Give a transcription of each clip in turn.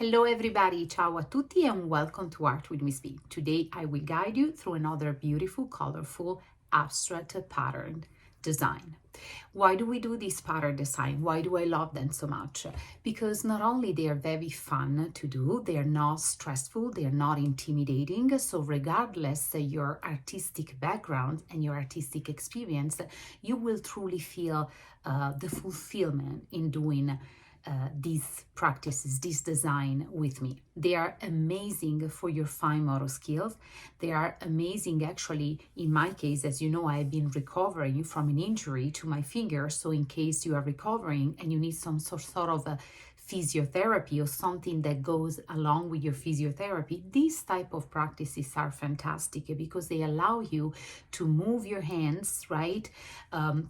Hello everybody, ciao a tutti and welcome to Art with Ms.B. Today I will guide you through another beautiful, colorful, abstract pattern design. Why do we do this pattern design? Why do I love them so much? Because not only they are very fun to do, they are not stressful, they are not intimidating. So regardless your artistic background and your artistic experience, you will truly feel the fulfillment in doing these practices, this design with me. They are amazing for your fine motor skills. They are amazing, actually, in my case, as you know, I've been recovering from an injury to my finger. So in case you are recovering and you need some sort of a physiotherapy or something that goes along with your physiotherapy, these type of practices are fantastic because they allow you to move your hands, right,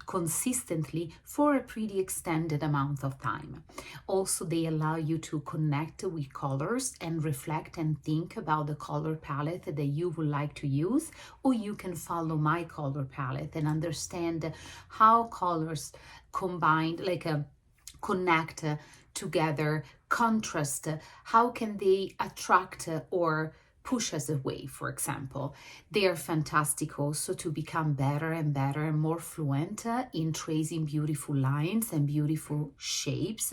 consistently for a pretty extended amount of time. Also, they allow you to connect with colors and reflect and think about the color palette that you would like to use, or you can follow my color palette and understand how colors combined, connect together, contrast, how can they attract or push us away, for example. They are fantastic also to become better and better and more fluent in tracing beautiful lines and beautiful shapes,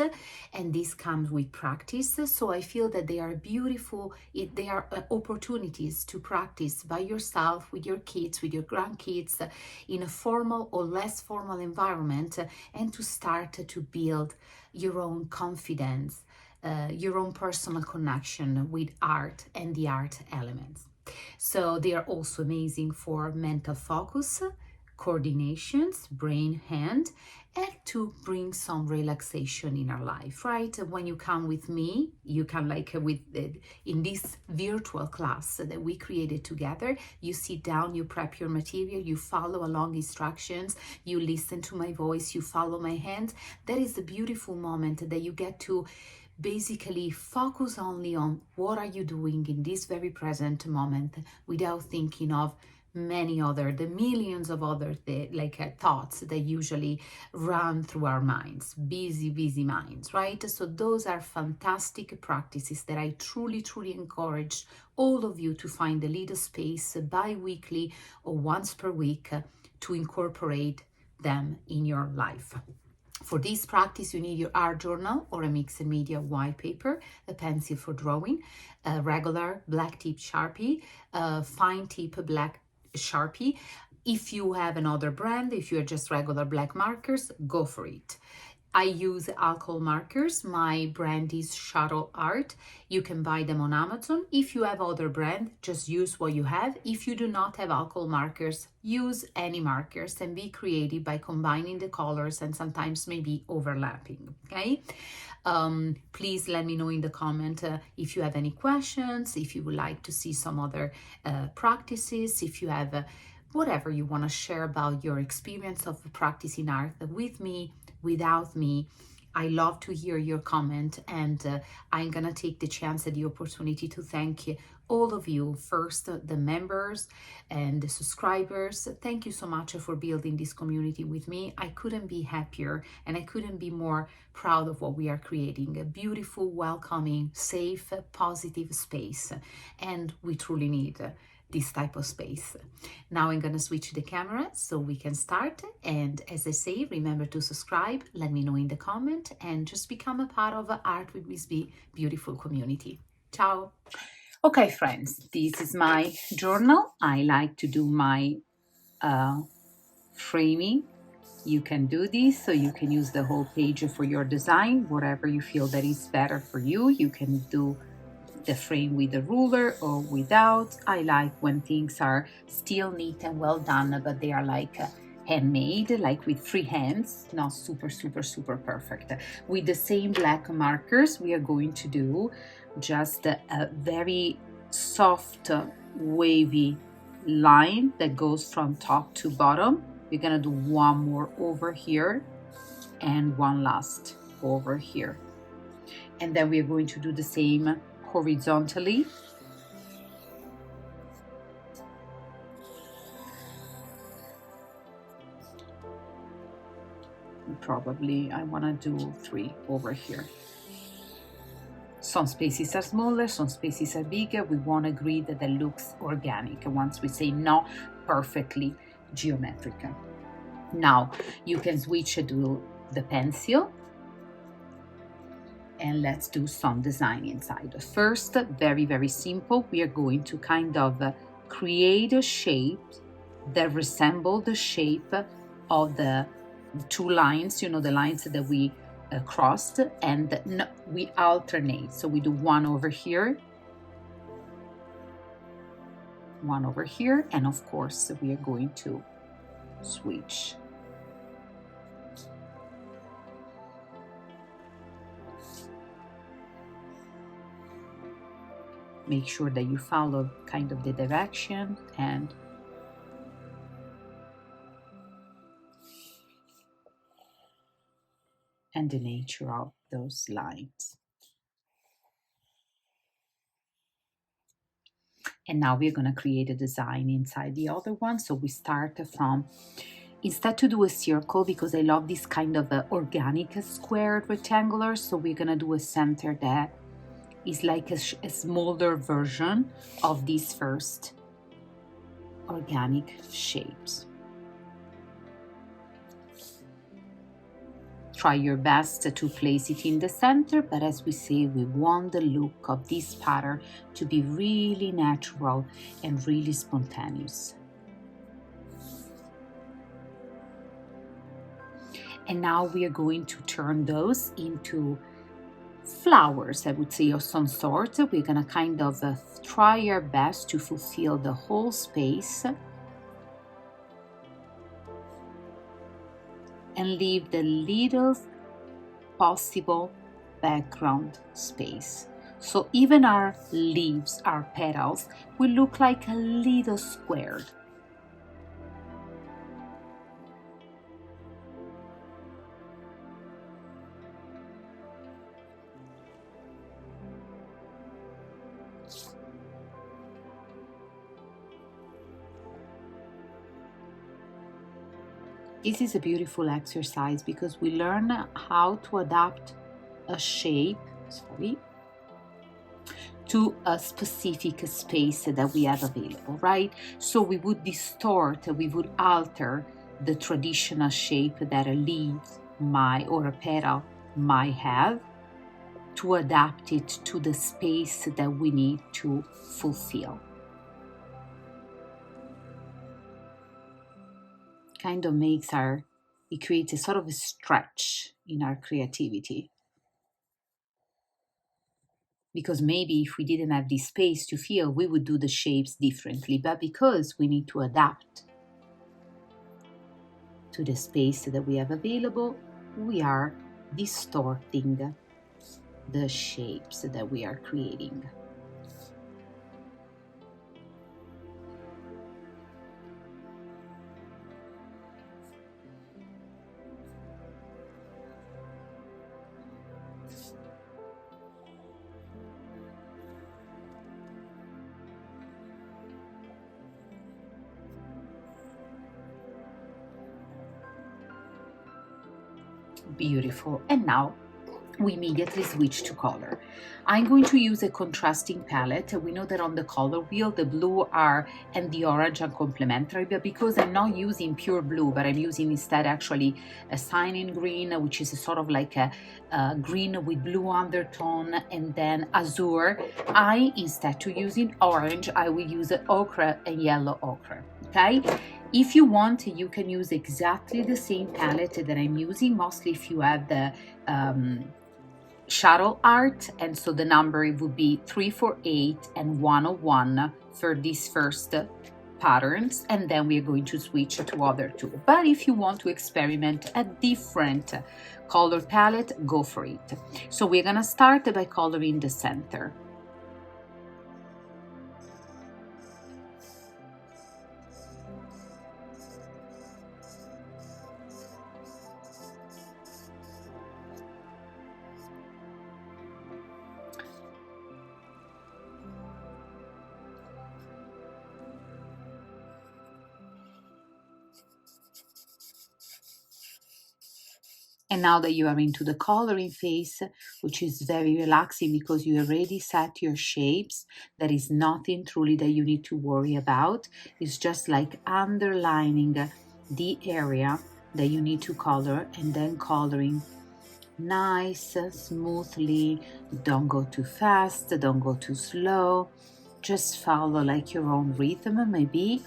and this comes with practice. So I feel that they are beautiful, they are opportunities to practice by yourself, with your kids, with your grandkids, in a formal or less formal environment, and to start to build your own confidence, your own personal connection with art and the art elements. So they are also amazing for mental focus, coordinations, brain, hand, and to bring some relaxation in our life, right? When you come with me, you can in this virtual class that we created together, you sit down, you prep your material, you follow along instructions, you listen to my voice, you follow my hand. That is a beautiful moment that you get to basically focus only on what are you doing in this very present moment without thinking of the millions of other thoughts that usually run through our minds, busy minds, right? So those are fantastic practices that I truly encourage all of you to find a little space bi-weekly or once per week to incorporate them in your life. For this practice, you need your art journal or a mixed media white paper, a pencil for drawing, a regular black tip Sharpie, a fine tip black Sharpie. If you have another brand, if you're just regular black markers, go for it. I use alcohol markers. My brand is Shuttle Art. You can buy them on Amazon. If you have other brand, just use what you have. If you do not have alcohol markers, use any markers and be creative by combining the colors and sometimes maybe overlapping, okay? Please let me know in the comment if you have any questions, if you would like to see some other practices, if you have whatever you want to share about your experience of practicing art with me, without me. I love to hear your comment, and I'm gonna take the chance and the opportunity to thank all of you. First, the members and the subscribers. Thank you so much for building this community with me. I couldn't be happier and I couldn't be more proud of what we are creating. A beautiful, welcoming, safe, positive space, and we truly need this type of space. Now I'm gonna switch the camera so we can start. And as I say, remember to subscribe, let me know in the comment, and just become a part of Art with Ms.B beautiful community. Ciao. Okay, friends, this is my journal. I like to do my framing. You can do this, so you can use the whole page for your design, whatever you feel that is better for you. You can do the frame with a ruler or without. I like when things are still neat and well done, but they are handmade, like with free hands, not super perfect. With the same black markers, we are going to do just a very soft, wavy line that goes from top to bottom. We're gonna do one more over here and one last over here. And then we are going to do the same horizontally. Probably I want to do 3 over here. Some spaces are smaller, some spaces are bigger. We want a grid that looks organic. Once we say not perfectly geometrical. Now you can switch to the pencil and let's do some design inside. First, very, very simple. We are going to kind of create a shape that resemble the shape of the two lines, you know, the lines that we crossed, and we alternate. So we do one over here, one over here, and of course we are going to switch. Make sure that you follow kind of the direction and the nature of those lines. And now we're going to create a design inside the other one. So we start from, instead to do a circle, because I love this kind of organic squared rectangular, so we're going to do a center that is like a smaller version of these first organic shapes. Try your best to place it in the center, but as we say, we want the look of this pattern to be really natural and really spontaneous. And now we are going to turn those into flowers, I would say, of some sort. We're going to kind of try our best to fulfill the whole space and leave the little possible background space. So even our leaves, our petals, will look like a little squared. This is a beautiful exercise because we learn how to adapt a shape, to a specific space that we have available, right? So we would distort, we would alter the traditional shape that a leaf or a petal might have to adapt it to the space that we need to fulfill. Kind of it creates a sort of a stretch in our creativity. Because maybe if we didn't have this space to feel, we would do the shapes differently. But because we need to adapt to the space that we have available, we are distorting the shapes that we are creating. Beautiful. And now we immediately switch to color. I'm going to use a contrasting palette. We know that on the color wheel, the blue and the orange are complementary, but because I'm not using pure blue, but I'm using instead actually a cyan green, which is a sort of like a green with blue undertone, and then azure, instead to using orange, I will use ochre and yellow ochre, okay? If you want, you can use exactly the same palette that I'm using, mostly if you have the Shuttle Art, and so the number it would be 348 and 101 for these first patterns, and then we're going to switch to other two. But if you want to experiment a different color palette, go for it. So we're gonna start by coloring the center. And now that you are into the coloring phase, which is very relaxing because you already set your shapes, there is nothing truly that you need to worry about. It's just like underlining the area that you need to color and then coloring nice, smoothly. Don't go too fast, don't go too slow. Just follow like your own rhythm, maybe.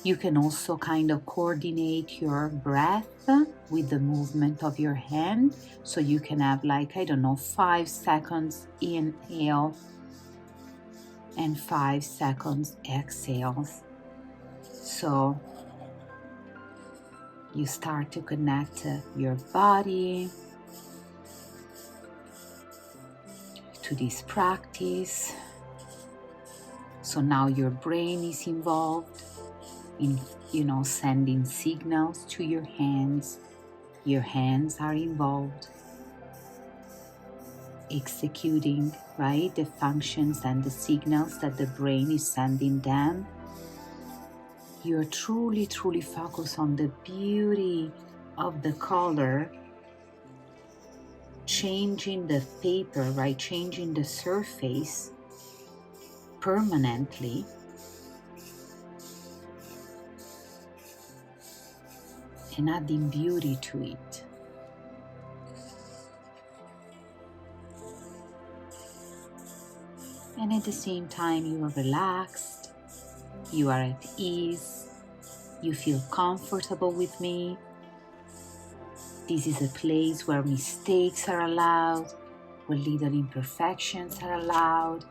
You can also kind of coordinate your breath with the movement of your hand. So you can have like, I don't know, 5 seconds inhale and 5 seconds exhale. So you start to connect your body to this practice. So now your brain is involved in, sending signals to your hands. Your hands are involved executing, right, the functions and the signals that the brain is sending them. You're truly focused on the beauty of the color, changing the paper, right, changing the surface permanently. And adding beauty to it. And at the same time, you are relaxed, you are at ease, you feel comfortable with me. This is a place where mistakes are allowed, where little imperfections are allowed,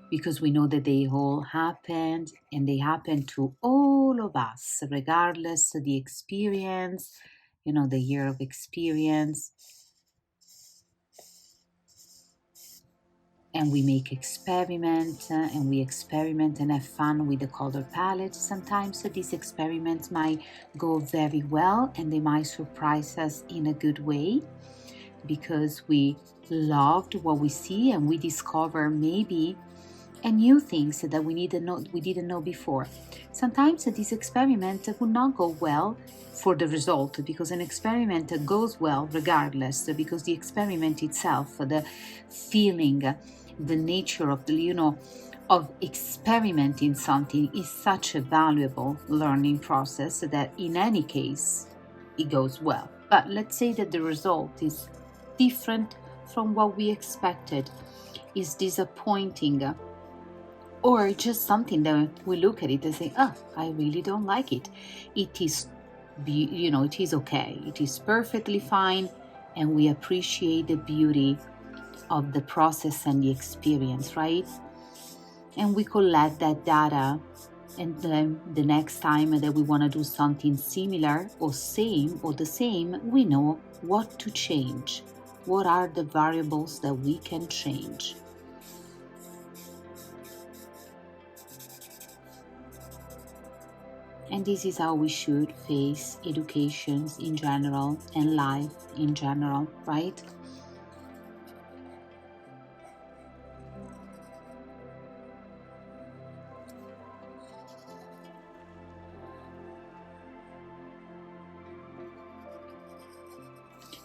because we know that they all happened and they happen to all of us, regardless of the experience, the year of experience. And we make experiments and we experiment and have fun with the color palette. Sometimes these experiments might go very well and they might surprise us in a good way because we loved what we see and we discover maybe and new things that we didn't know before. Sometimes this experiment would not go well for the result, because an experiment goes well regardless, because the experiment itself, the feeling, the nature of of experimenting something is such a valuable learning process that in any case it goes well. But let's say that the result is different from what we expected, is disappointing, or just something that we look at it and say, oh, I really don't like it. It is, it is okay. It is perfectly fine. And we appreciate the beauty of the process and the experience, right? And we collect that data. And then the next time that we want to do something similar or the same, we know what to change. What are the variables that we can change? And this is how we should face educations in general and life in general, right?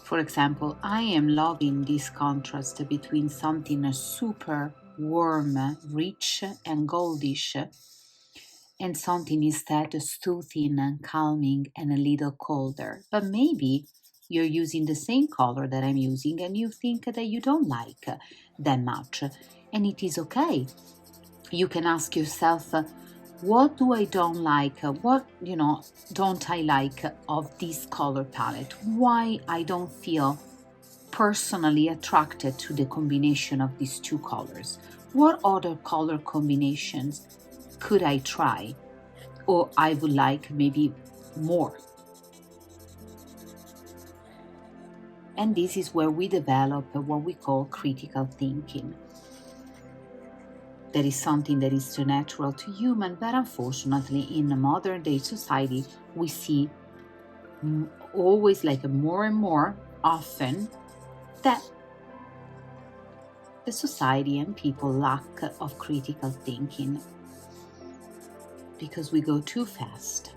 For example, I am loving this contrast between something super warm, rich and goldish, and something instead soothing and calming and a little colder. But maybe you're using the same color that I'm using and you think that you don't like that much. And it is okay. You can ask yourself, what do I don't like? What, don't I like of this color palette? Why I don't feel personally attracted to the combination of these two colors? What other color combinations could I try? Or I would like maybe more. And this is where we develop what we call critical thinking. That is something that is so natural to human, but unfortunately in a modern day society, we see always like more and more often that the society and people lack of critical thinking because we go too fast.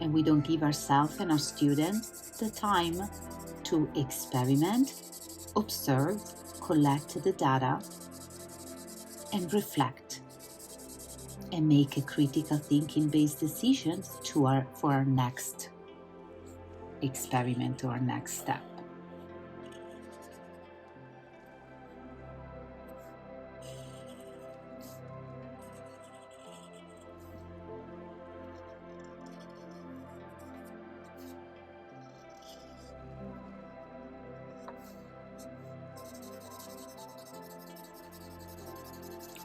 and we don't give ourselves and our students the time to experiment, observe, collect the data, and reflect and make a critical thinking based decisions for our next experiment or our next step.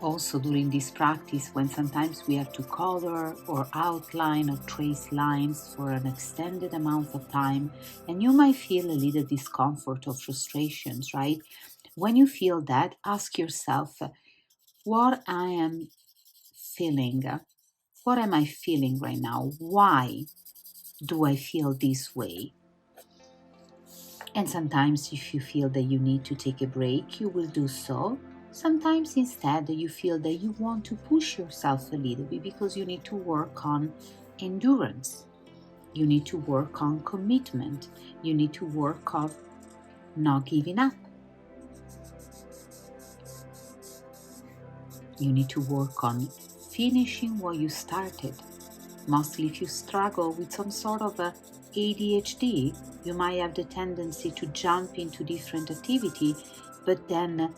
Also during this practice, when sometimes we have to color or outline or trace lines for an extended amount of time, and you might feel a little discomfort or frustrations, right? When you feel that, ask yourself what I am feeling. What am I feeling right now? Why do I feel this way? And sometimes if you feel that you need to take a break, you will do so. Sometimes instead you feel that you want to push yourself a little bit because you need to work on endurance. You need to work on commitment. You need to work on not giving up. You need to work on finishing what you started. Mostly if you struggle with some sort of a ADHD, you might have the tendency to jump into different activity, but then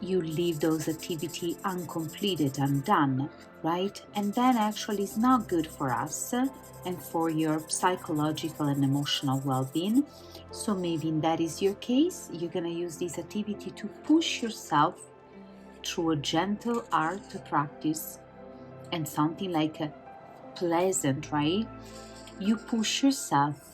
you leave those activity uncompleted, undone, right? And that actually is not good for us and for your psychological and emotional well-being. So maybe that is your case, you're gonna use this activity to push yourself through a gentle art practice and something like a pleasant, right? You push yourself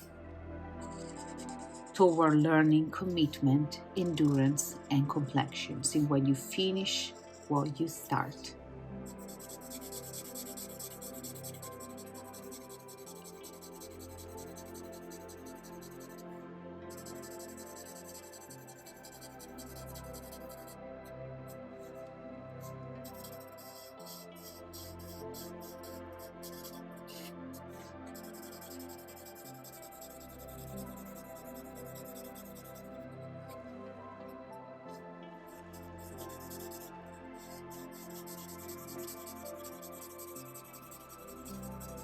toward learning commitment, endurance, and complexions in when you finish what you start.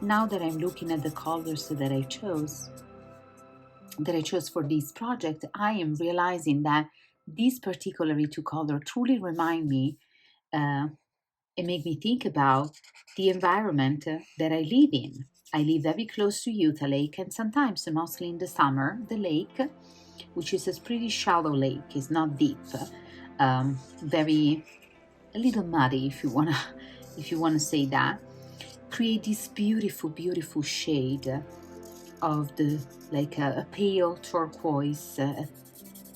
Now that I'm looking at the colors that I chose for this project, I am realizing that these particular two colors truly remind me and make me think about the environment that I live in. I live very close to Utah Lake, and sometimes, mostly in the summer, the lake, which is a pretty shallow lake, is not deep, very a little muddy, if you wanna, if you wanna say that, create this beautiful, beautiful shade of the like a pale turquoise, a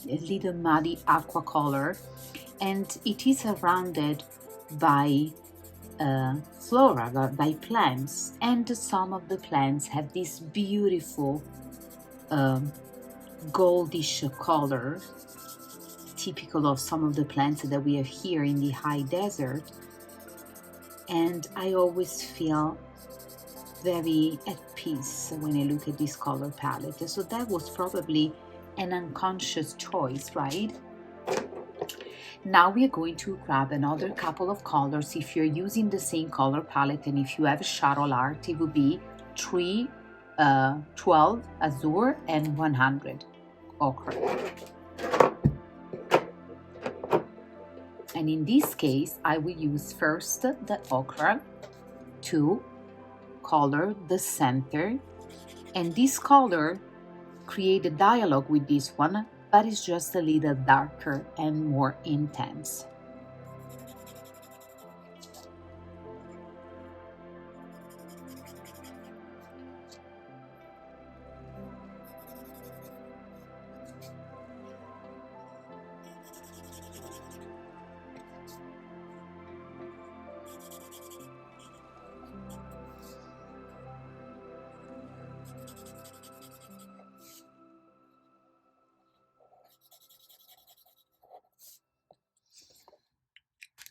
little muddy aqua color, and it is surrounded by flora, by plants, and some of the plants have this beautiful um, goldish color, typical of some of the plants that we have here in the high desert. And I always feel very at peace when I look at this color palette. So that was probably an unconscious choice, right? Now we are going to grab another couple of colors. If you're using the same color palette and if you have a Shuttle Art, it would be 3, 12 Azure and 100 Ochre. And in this case, I will use first the Ochre to color the center. And this color create a dialogue with this one, but it's just a little darker and more intense.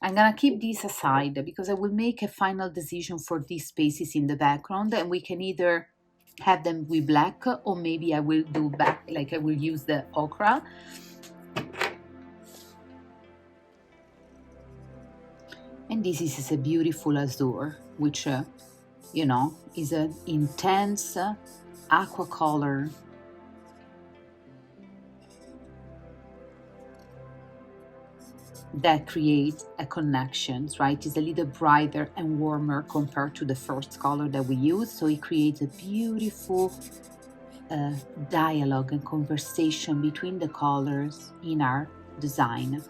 I'm gonna keep this aside because I will make a final decision for these spaces in the background, and we can either have them with black, or maybe I will do back, like I will use the ochre. And this is a beautiful azure, which, you know, is an intense aqua color. That creates a connection, right? It's a little brighter and warmer compared to the first color that we use. So it creates a beautiful dialogue and conversation between the colors in our design.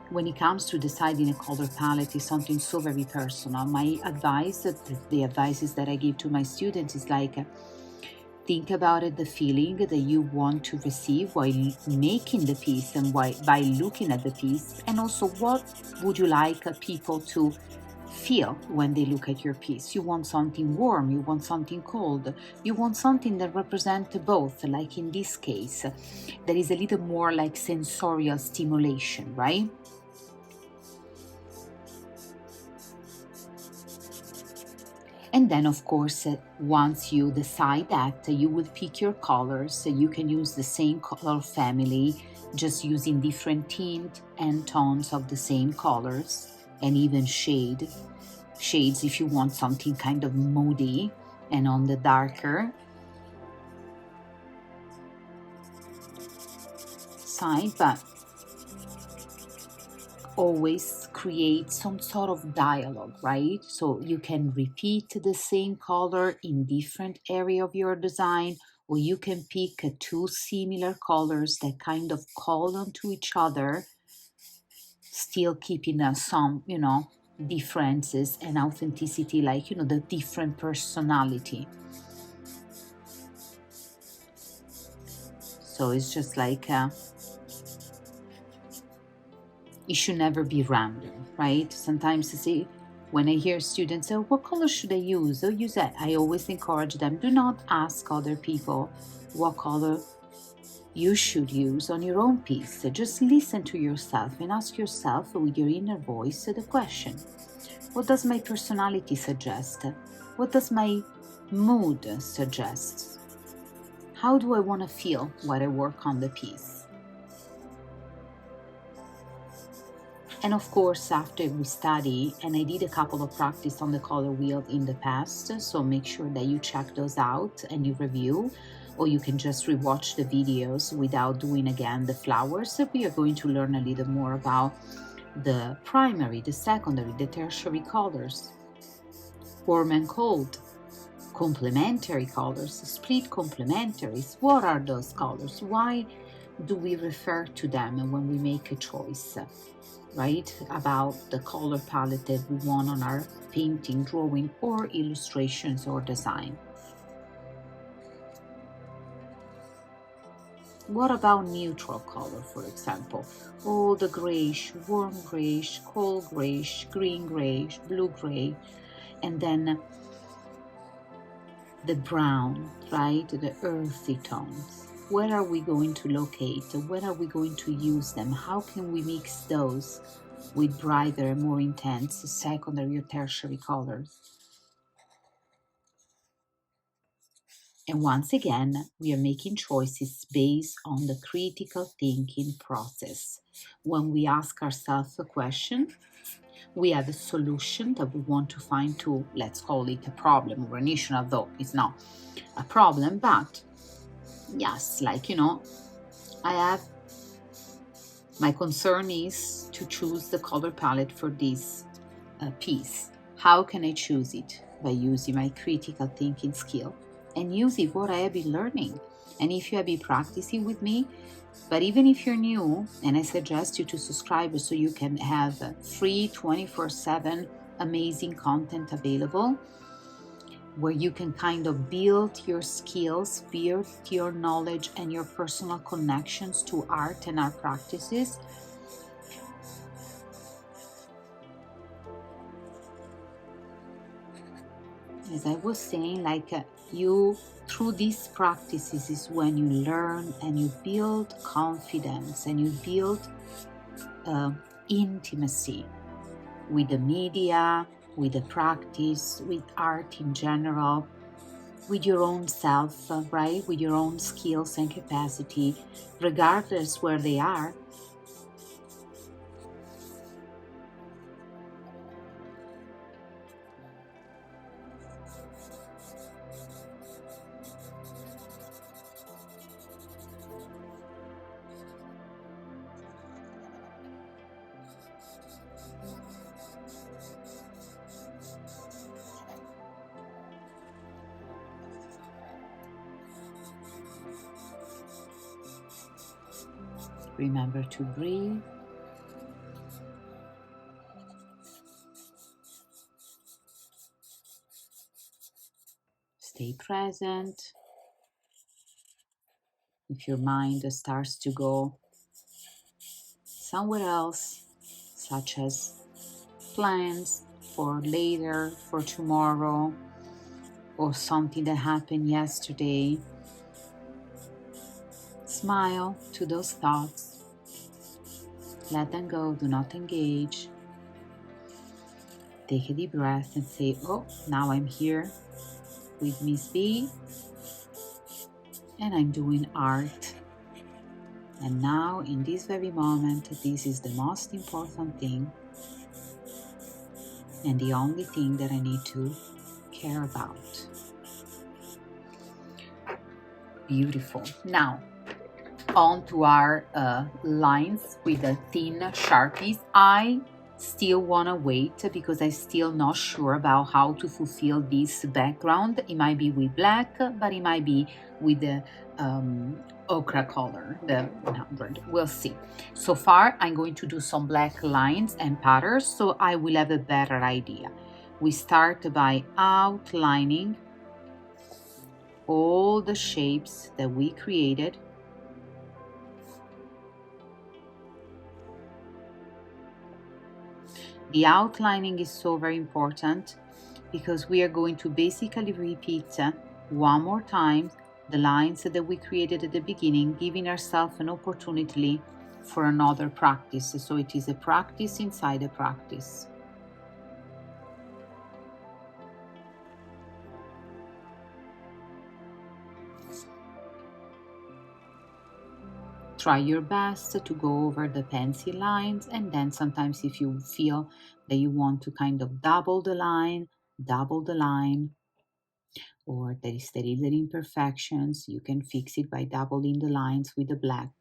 When it comes to deciding a color palette, is something so very personal. My advice, the advices that I give to my students is like, think about it, the feeling that you want to receive while making the piece and by looking at the piece, and also what would you like people to feel when they look at your piece. You want something warm, you want something cold, you want something that represents both, like in this case, there is a little more like sensorial stimulation, right? And then, of course, once you decide that, you will pick your colors. You can use the same color family, just using different tint and tones of the same colors, and even shades if you want something kind of moody and on the darker side, but always create some sort of dialogue, right? So you can repeat the same color in different area of your design, or you can pick two similar colors that kind of call onto each other, still keeping some, you know, differences and authenticity, like, you know, the different personality. So it's just like it should never be random, right? Sometimes you see, when I hear students say, what color should I use? Or use that. I always encourage them, do not ask other people what color you should use on your own piece. Just listen to yourself and ask yourself with your inner voice the question, what does my personality suggest? What does my mood suggest? How do I want to feel while I work on the piece? And of course, after we study, and I did a couple of practice on the color wheel in the past, so make sure that you check those out and you review, or you can just rewatch the videos without doing again the flowers. So we are going to learn a little more about the primary, the secondary, the tertiary colors, warm and cold, complementary colors, split complementaries. What are those colors? Why do we refer to them when we make a choice? Right, about the color palette that we want on our painting, drawing, or illustrations or design. What about neutral color, for example? Oh, the grayish, warm grayish, cold grayish, green grayish, blue gray, and then the brown, right, the earthy tones. Where are we going to locate? Where are we going to use them? How can we mix those with brighter, more intense secondary or tertiary colors? And once again, we are making choices based on the critical thinking process. When we ask ourselves a question, we have a solution that we want to find to, let's call it a problem or an issue, although it's not a problem, but yes, like, you know, my concern is to choose the color palette for this piece. How can I choose it? By using my critical thinking skill and using what I have been learning. And if you have been practicing with me, but even if you're new, and I suggest you to subscribe so you can have free 24/7 amazing content available, where you can kind of build your skills, build your knowledge and your personal connections to art and art practices. As I was saying, like you, through these practices is when you learn and you build confidence and you build intimacy with the media, with the practice, with art in general, with your own self, right? With your own skills and capacity, regardless where they are. Remember to breathe. Stay present. If your mind starts to go somewhere else, such as plans for later, for tomorrow, or something that happened yesterday, smile to those thoughts. Let them go, do not engage. Take a deep breath and say, oh, now I'm here with Ms.B and I'm doing art. And now, in this very moment, this is the most important thing and the only thing that I need to care about. Beautiful. Now, on to our lines with the thin Sharpies. I still want to wait because I'm still not sure about how to fulfill this background. It might be with black, but it might be with the ochre color, the 100. We'll see. So far, I'm going to do some black lines and patterns, so I will have a better idea. We start by outlining all the shapes that we created. The outlining is so very important because we are going to basically repeat one more time the lines that we created at the beginning, giving ourselves an opportunity for another practice. So it is a practice inside a practice. Try your best to go over the pencil lines, and then sometimes if you feel that you want to kind of double the line, or there is little imperfections, you can fix it by doubling the lines with the black.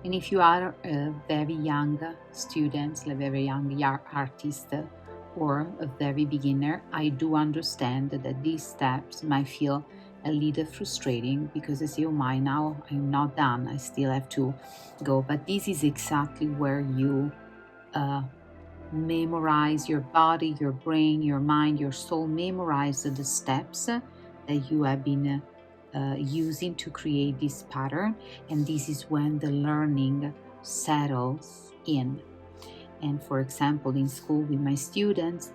And if you are a very young student, a very young artist, or a very beginner, I do understand that these steps might feel a little frustrating because I say, oh my, now I'm not done, I still have to go. But this is exactly where you memorize your body, your brain, your mind, your soul, memorize the steps that you have been using to create this pattern, and this is when the learning settles in. And for example, in school with my students,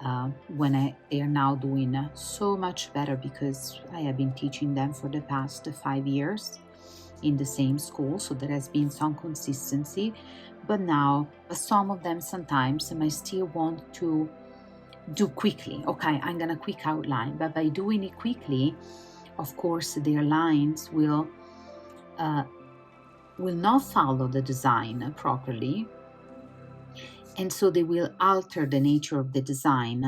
they are now doing so much better because I have been teaching them for the past 5 years in the same school, so there has been some consistency. But some of them sometimes might still want to do quickly. Okay, I'm gonna quick outline, but by doing it quickly, of course, their lines will not follow the design properly, and so they will alter the nature of the design,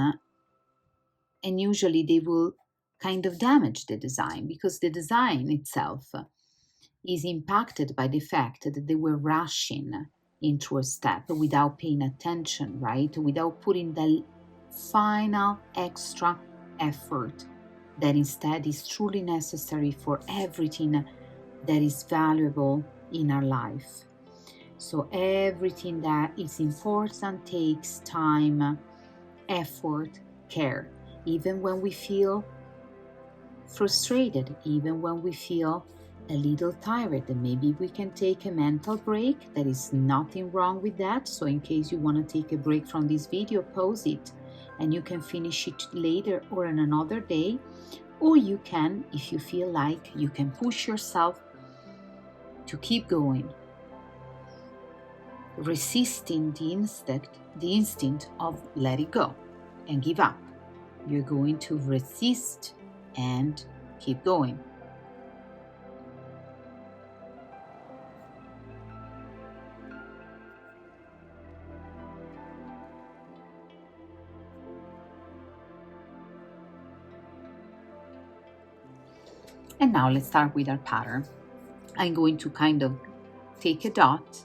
and usually they will kind of damage the design because the design itself is impacted by the fact that they were rushing into a step without paying attention, right? Without putting the final extra effort that instead is truly necessary for everything that is valuable in our life. So everything that is important takes time, effort, care. Even when we feel frustrated, even when we feel a little tired, and maybe we can take a mental break. There is nothing wrong with that. So in case you want to take a break from this video, pause it and you can finish it later or on another day. Or you can, if you feel like, you can push yourself to keep going, resisting the instinct of let it go and give up. You're going to resist and keep going. And now let's start with our pattern. I'm going to kind of take a dot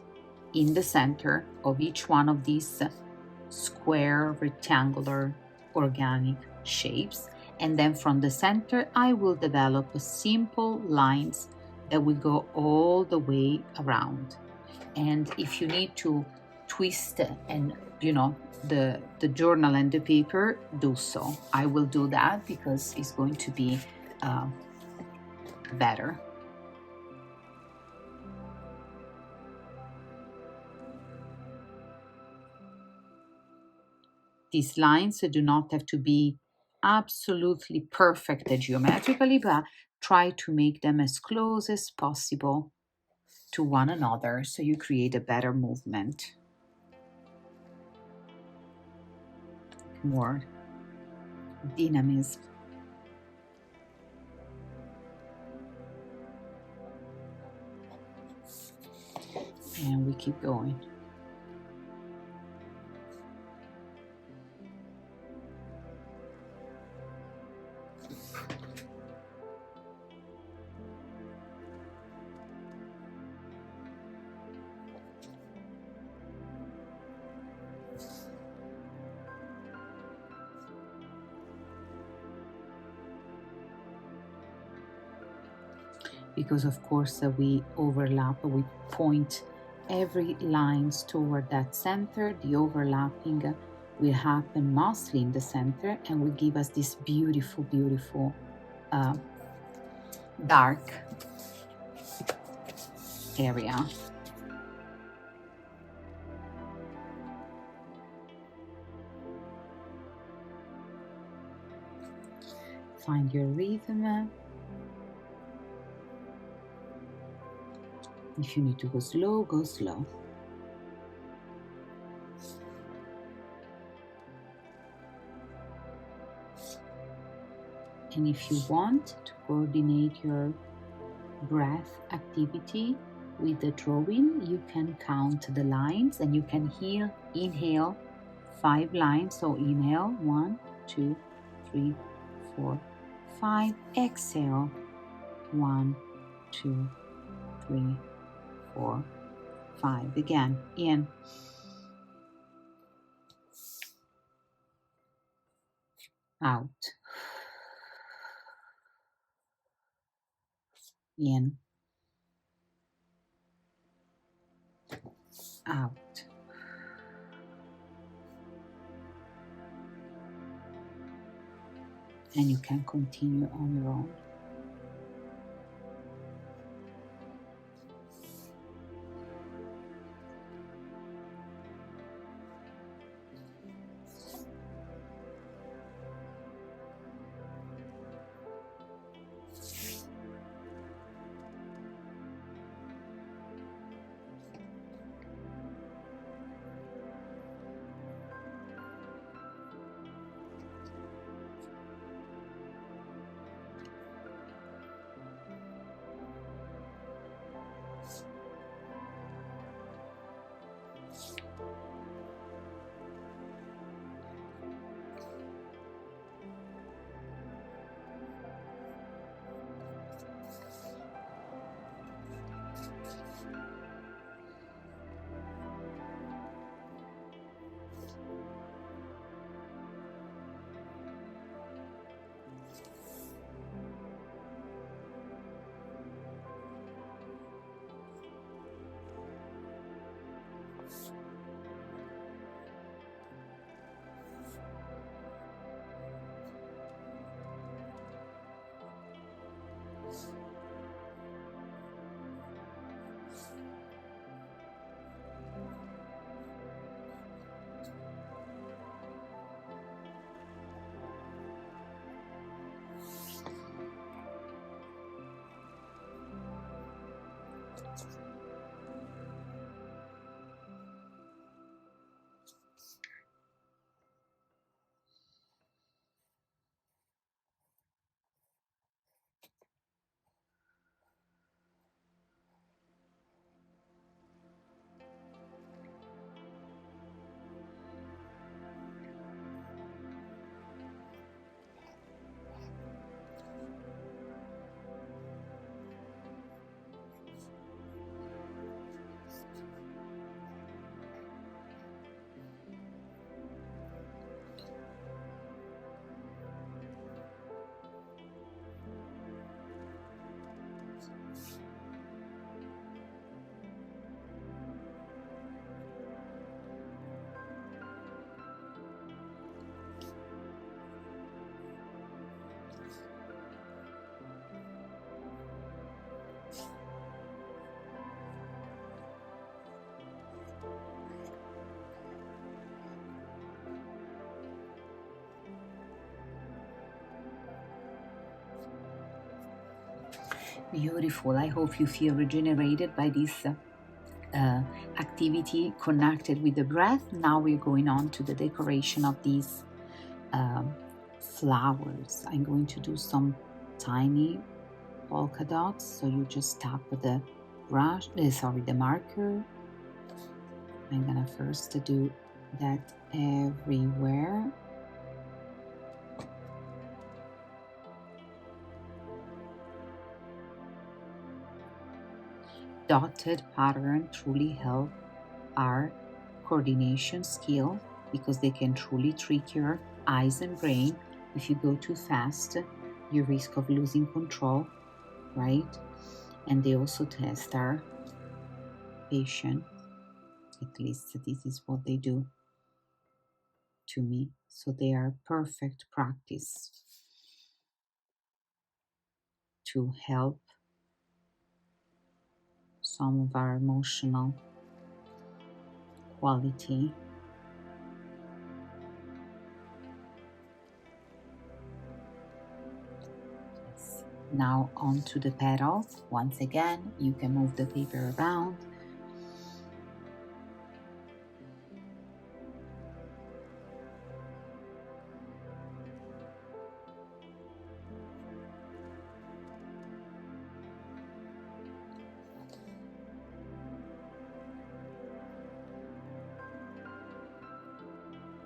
in the center of each one of these square, rectangular, organic shapes. And then from the center, I will develop simple lines that will go all the way around. And if you need to twist and, the journal and the paper, do so. I will do that because it's going to be better. These lines do not have to be absolutely perfect geometrically, but try to make them as close as possible to one another so you create a better movement. More dynamism. And we keep going. Because of course we overlap, we point every lines toward that center. The overlapping will happen mostly in the center and will give us this beautiful, beautiful dark area. Find your rhythm. If you need to go slow, go slow. And if you want to coordinate your breath activity with the drawing, you can count the lines and you can inhale 5 lines. So inhale 1, 2, 3, 4, 5. Exhale 1, 2, 3, 4, 5. Again, in, out, in, out. And you can continue on your own. Beautiful. I hope you feel regenerated by this activity connected with the breath. Now we're going on to the decoration of these flowers. I'm going to do some tiny polka dots. So you just tap the brush, the marker. I'm gonna first do that everywhere. Dotted pattern truly help our coordination skill because they can truly trick your eyes and brain. If you go too fast, you risk of losing control, right? And they also test our patience. At least this is what they do to me. So they are perfect practice to help some of our emotional quality. Yes. Now onto the petals. Once again, you can move the paper around.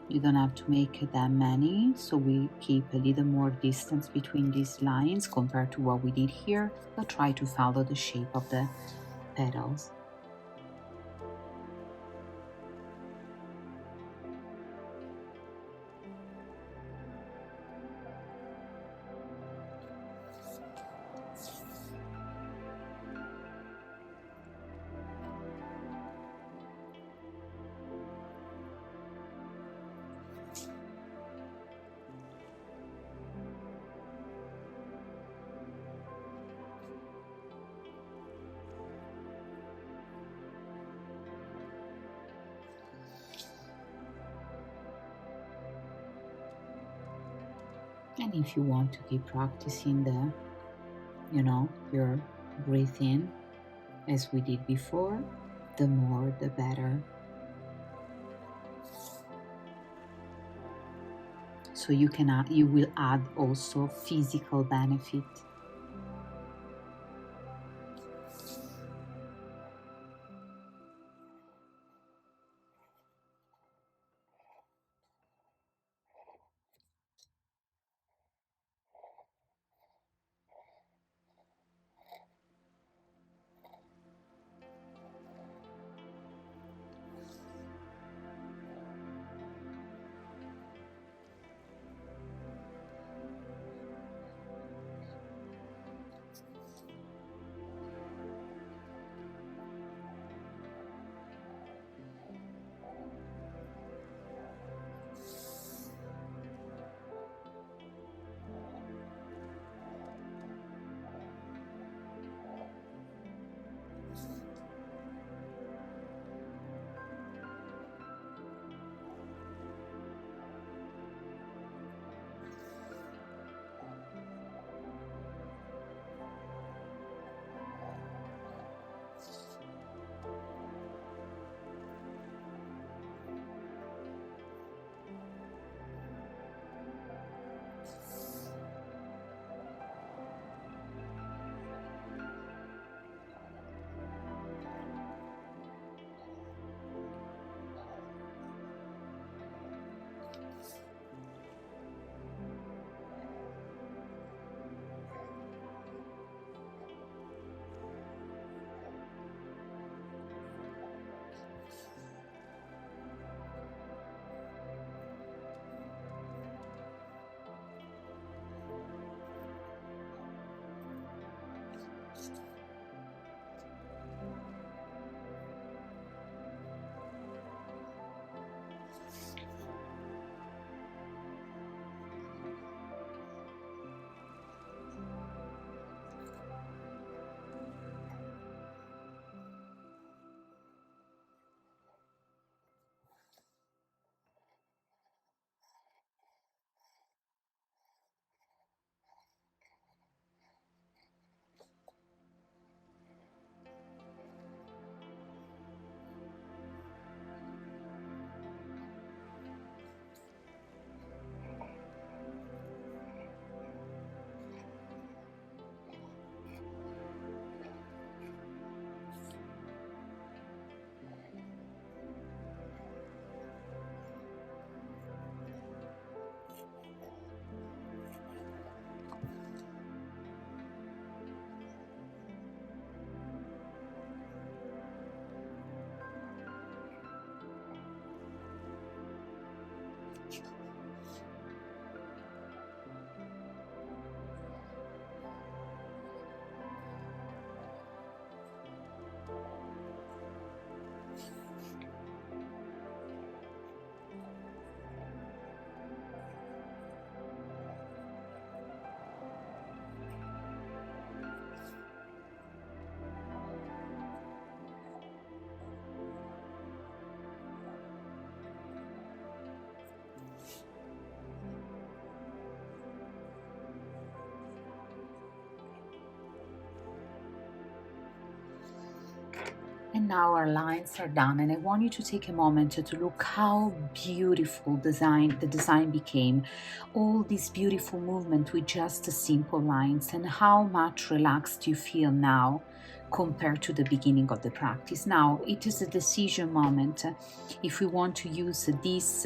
You don't have to make that many, so we keep a little more distance between these lines compared to what we did here, but try to follow the shape of the petals. And if you want to keep practicing your breathing as we did before, the more the better. So you will add also physical benefit. now our lines are done, and I want you to take a moment to look how beautiful the design became. All this beautiful movement with just the simple lines, and how much relaxed you feel now compared to the beginning of the practice. Now it is a decision moment if we want to use this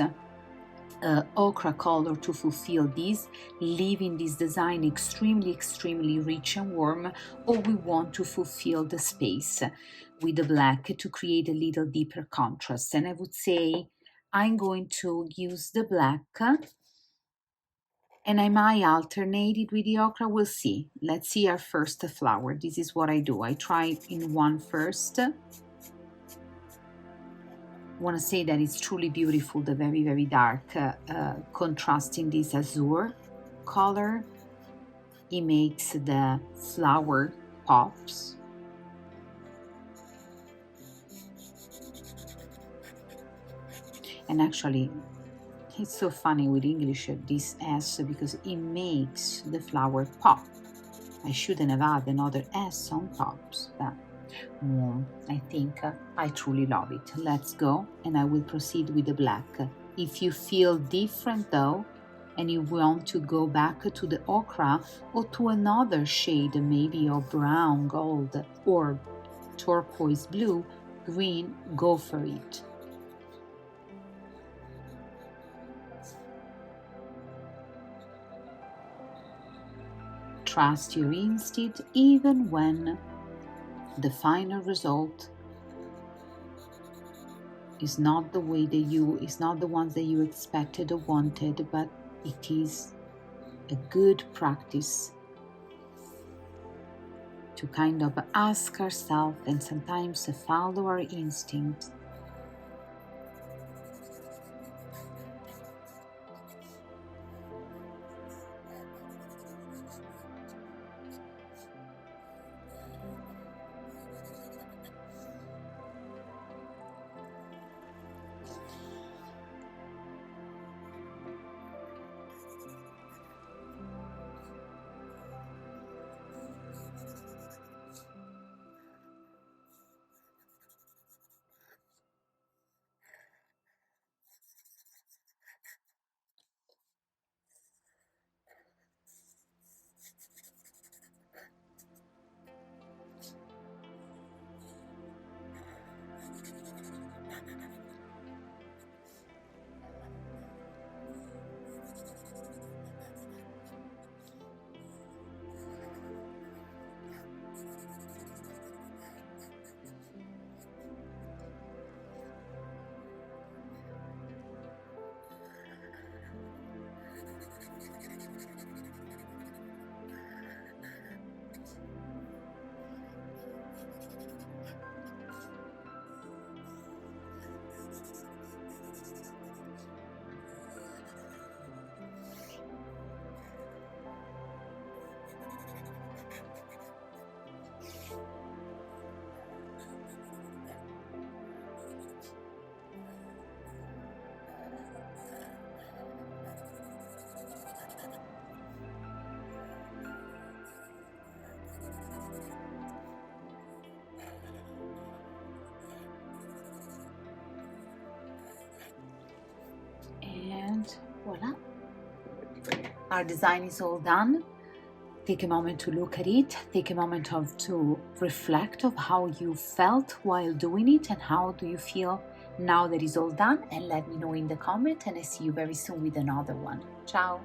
ochre color to fulfill this, leaving this design extremely rich and warm, or we want to fulfill the space with the black to create a little deeper contrast. And I would say I'm going to use the black, and I might alternate it with the ochre. We'll see. Let's see our first flower. This is what I do. I try in one first. Want to say that it's truly beautiful, the very dark contrasting this azure color. It makes the flower pops. And actually it's so funny with English this S, because it makes the flower pop. I shouldn't have had another S on pops, but I think I truly love it. Let's go, and I will proceed with the black. If you feel different though, and you want to go back to the ochre or to another shade, maybe of brown, gold, or turquoise blue, green, go for it. Trust your instinct even when the final result is not the way that is not the ones that you expected or wanted, but it is a good practice to kind of ask ourselves and sometimes follow our instinct. Voila, our design is all done. Take a moment to look at it. Take a moment to reflect of how you felt while doing it, and how do you feel now that it's all done, and let me know in the comment, and I see you very soon with another one. Ciao.